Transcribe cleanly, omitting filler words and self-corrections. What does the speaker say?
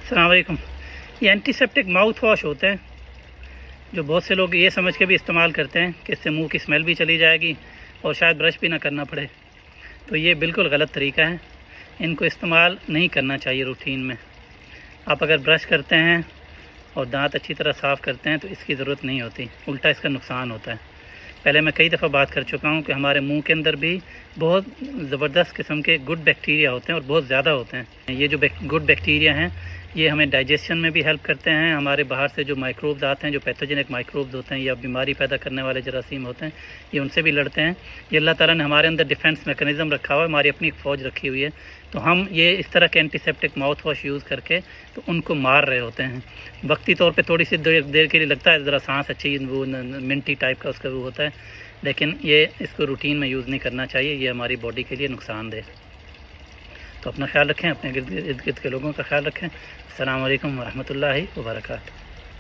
अस्सलाम वालेकुम। ये एंटीसेप्टिक माउथ वॉश होते हैं जो बहुत से लोग ये समझ के भी इस्तेमाल करते हैं कि इससे मुंह की स्मेल भी चली जाएगी और शायद ब्रश भी ना करना पड़े। तो ये बिल्कुल गलत तरीका है, इनको इस्तेमाल नहीं करना चाहिए रूटीन में। आप अगर ब्रश करते हैं और दांत अच्छी तरह साफ़ करते हैं तो इसकी ज़रूरत नहीं होती, उल्टा इसका नुकसान होता है। पहले मैं कई दफ़ा बात कर चुका हूँ कि हमारे मुंह के अंदर भी बहुत ज़बरदस्त किस्म के गुड बैक्टीरिया होते हैं और बहुत ज़्यादा होते हैं। ये जो गुड बैक्टीरिया हैं ये हमें डाइजेशन में भी हेल्प करते हैं। हमारे बाहर से जो माइक्रोब्स आते हैं, जो पैथोजेनिक माइक्रोब्स होते हैं या बीमारी पैदा करने वाले जरासीम होते हैं, ये उनसे भी लड़ते हैं। ये अल्लाह ताला ने हमारे अंदर डिफेंस मैकेनिज़्म रखा हुआ है, हमारी अपनी फ़ौज रखी हुई है। तो हम ये इस तरह के एंटीसेप्टिक माउथ वॉश यूज़ करके तो उनको मार रहे होते हैं। वक्ती तौर पे थोड़ी सी देर के लिए लगता है, ज़रा सांस अच्छी वो मिंटी टाइप का उसका वो होता है, लेकिन ये इसको रूटीन में यूज़ नहीं करना चाहिए, ये हमारी बॉडी के लिए नुकसानदेह। तो अपना ख्याल रखें, अपने इर्द गिर्द के लोगों का ख्याल रखें। अस्सलाम वालेकुम वरहमतुल्लाहि वबरकातुहू।